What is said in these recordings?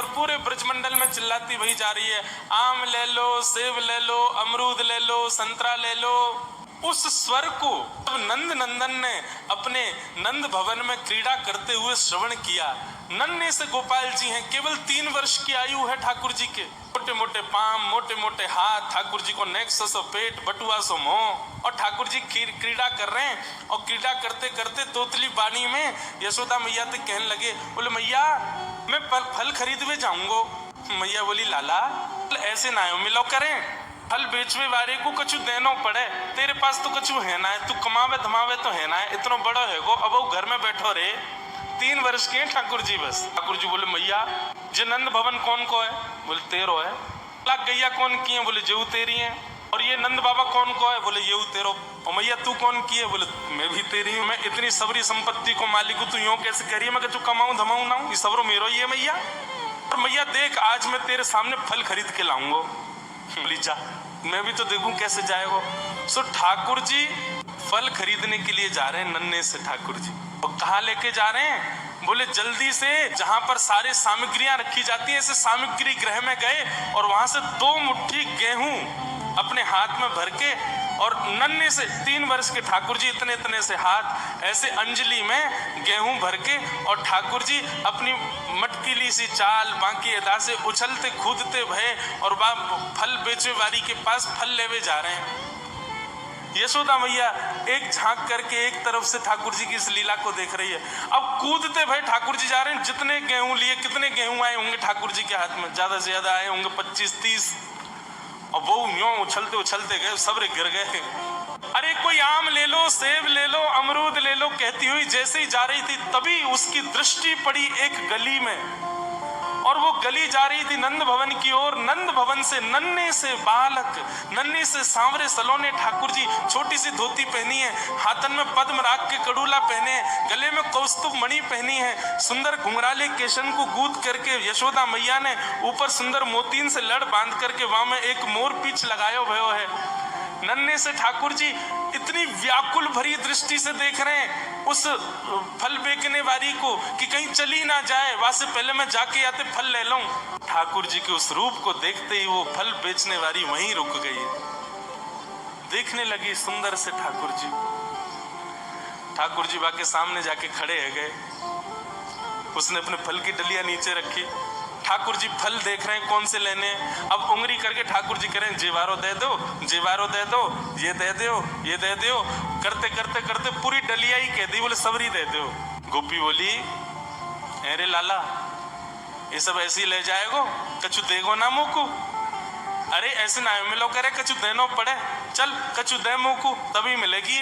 और पूरे ब्रजमंडल में चिल्लाती वही जा रही है, आम ले लो, सेब ले लो, अमरूद ले लो, संतरा ले लो। उस स्वर को नंद नंदन ने अपने नंद भवन में क्रीड़ा करते हुए श्रवण किया। नन्हे से गोपाल जी हैं, केवल 3 वर्ष की आयु है ठाकुर जी के। मोटे मोटे पांव, मोटे मोटे हाथ, ठाकुर जी को नेक्स्ट सो पेट, बटुआ सो मुंह, और ठाकुर जी क्रीड़ा कर रहे हैं। और क्रीड़ा करते करते तोतली बाणी में यशोदा मैया तो कहने लगे, बोले मैया मैं फल खरीदवे जाऊंगो। मैया बोली लाला ऐसे ना मिलो करें, फल बेचवे वाले को कछु देनो पड़े, तेरे पास तो कछु है ना है, तू कमावे धमावे तो है ना है, इतना बड़ा है गो, अब वो घर में बैठो रे। 3 वर्ष के ठाकुर जी बस। ठाकुर जी बोले मैया जे नंद भवन कौन को है? बोले तेरो है। लाख गैया कौन की है? बोले जेऊ तेरी है। और ये नंद बाबा कौन को है? बोले येऊ तेरो। और मैया तू कौन की है? बोले मैं भी तेरी हूँ। मैं इतनी सबरी संपत्ति को मालिक हूँ, तू यूं कैसे कह रही है? मैं कछु कमाऊं धमाऊं ना हूँ, ये सबरो मेरो ही है मैया। और मैया देख आज मैं तेरे सामने फल खरीद के लाऊंगा। बोली जा, मैं भी तो देखूं कैसे जाएगा। सो ठाकुर जी फल खरीदने के लिए जा रहे हैं नन्हे से ठाकुर जी। और कहाँ लेके जा रहे हैं? बोले जल्दी से जहां पर सारे सामग्रियां रखी जाती है, ऐसे सामग्री गृह में गए और वहां से 2 मुट्ठी गेहूं अपने हाथ में भर के, और नन्हे से 3 वर्ष के ठाकुर जी इतने इतने से हाथ ऐसे अंजलि में गेहूं भर के, और ठाकुर जी अपनी मटकीली सी चाल बाकी अदा से उछलते कूदते भये और फल बेचे वाली के पास फल लेवे जा रहे हैं। यशोदा मैया एक झांक करके एक तरफ से ठाकुर जी की इस लीला को देख रही है। अब कूदते भाई ठाकुर जी जा रहे हैं। जितने गेहूं लिए, कितने गेहूं आए होंगे ठाकुर जी के हाथ में? ज्यादा से ज्यादा आए होंगे 25-30। और वो यूं उछलते उछलते गए, सब गिर गए। अरे कोई आम ले लो, सेब ले लो, अमरूद ले लो कहती हुई जैसे ही जा रही थी, तभी उसकी दृष्टि पड़ी एक गली में, और वो गली जा रही थी नंद भवन की ओर। नंद भवन से नन्हे से बालक, नन्हे से सांवरे सलोने ठाकुर जी, छोटी सी धोती पहनी है, हाथन में पद्म राग के कड़ूला पहने हैं, गले में कौस्तुभ मणि पहनी है, सुंदर घुंघराले केशन को गूंथ करके यशोदा मैया ने ऊपर सुंदर मोतीन से लड़ बांध करके वहां में एक मोर पीछ लगायो भयो है। नन्हे से ठाकुर जी इतनी व्याकुल भरी दृष्टि से देख रहे हैं उस फल बेचने वाली को कि कहीं चली ना जाए, वहां से पहले मैं जाके आते फल ले लूं। ठाकुर जी के उस रूप को देखते ही वो फल बेचने वाली वहीं रुक गई, देखने लगी सुंदर से ठाकुर जी। ठाकुर जी बाके सामने जाके खड़े है गए। उसने अपने फल की डलिया नीचे रखी। ठाकुर जी फल देख रहे हैं कौन से लेने हैं। अब उंगली करके ठाकुर जी करें जेवारो दे दो, जेवारो दे दो, ये दे दो, ये दे दो, करते करते करते पूरी डलिया ही कह दी। बोले सबरी दे दो। गोपी बोली अरे लाला ये सब ऐसे ही ले जाएगो, कछु देगो ना मुँह। अरे ऐसे ना मिलो करे, कछु देनो पड़े, चल कछु दे मुँह तभी मिलेगी।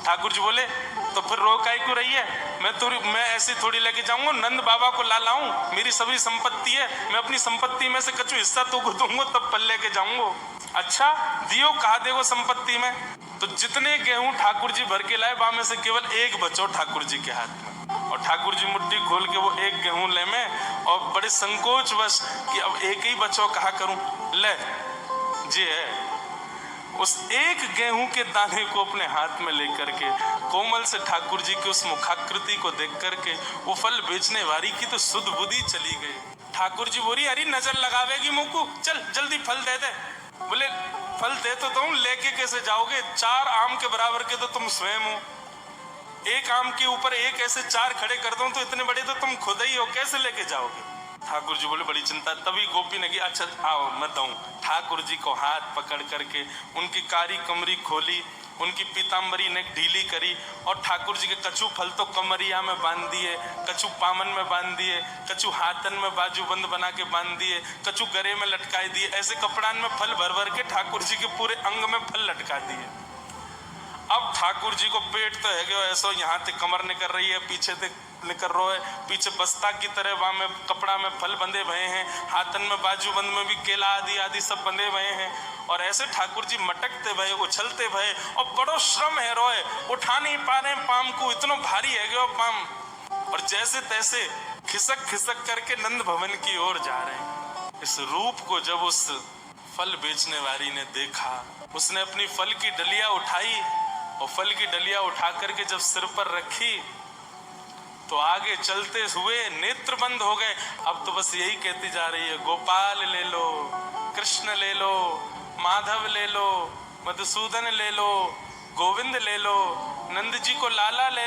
ठाकुर जी बोले तो फिर रो काई को रही है? मैं ऐसे थोड़ी लेके जाऊंगा, नंद बाबा को ला लाऊं, मेरी सभी संपत्ति है, मैं अपनी संपत्ति में से कछु हिस्सा तो को दूंगा तब फल लेके जाऊंगा। अच्छा दियो, कहा देगो संपत्ति में? तो जितने गेहूं ठाकुर जी भर के लाए वहां में से केवल एक बचो ठाकुर जी के हाथ में। और ठाकुर जी मुट्ठी खोल के वो एक गेहूं ले में, और बड़े संकोच बस कि अब एक ही बचो, कहा करूं, ले जी है। उस एक गेहूं के दाने को अपने हाथ में लेकर के कोमल से ठाकुर जी की उस मुखाकृति को देख करके वो फल बेचने वाली की तो सुध बुद्धि चली गई। ठाकुर जी बोली अरे नजर लगावेगी मुँह को, चल जल्दी फल दे दे। बोले फल दे तो तुम, लेके कैसे जाओगे? 4 आम के बराबर के तो तुम स्वयं हो, एक आम के ऊपर एक ऐसे 4 खड़े कर दो तो इतने बड़े तो तुम खुद ही हो, कैसे लेके जाओगे? ठाकुर जी बोले बड़ी चिंता। तभी गोपी ने कहा अच्छा आओ मैं दूं। ठाकुर जी को हाथ पकड़ करके उनकी कारी कमरी खोली, उनकी पीताम्बरी ने ढीली करी, और ठाकुर जी के कछु फल तो कमरिया में बांध दिए, कछु पामन में बांध दिए, कछु हाथन में बाजूबंद बना के बांध दिए, कछु गले में लटकाए दिए। ऐसे कपड़ान में फल भर भर के ठाकुर जी के पूरे अंग में फल लटका दिए। अब ठाकुर जी को पेट तो है गयो ऐसो, यहाँ से कमर निकल रही है, पीछे से निकल रहा है, पीछे बस्ता की तरह वहां में कपड़ा में फल बंधे भये हैं, हाथन में बाजूबंद में भी केला आदि आदि सब बंधे भये हैं। और ऐसे ठाकुर जी मटकते भये, उछलते भये, और बड़ो श्रम है रोए, उठा नहीं पा रहे पाम को, इतना भारी है गयो पाम। और जैसे तैसे खिसक खिसक करके नंद भवन की ओर जा रहे हैं। इस रूप को जब उस फल बेचने वाली ने देखा, उसने अपनी फल की डलिया उठाई, और फल की डलिया उठा करके जब सिर पर रखी तो आगे चलते हुए नेत्र बंद हो गए। अब तो बस यही कहती जा रही है, गोपाल ले लो, कृष्ण ले लो, माधव ले लो, मधुसूदन ले लो, गोविंद ले लो, नंद जी को लाला ले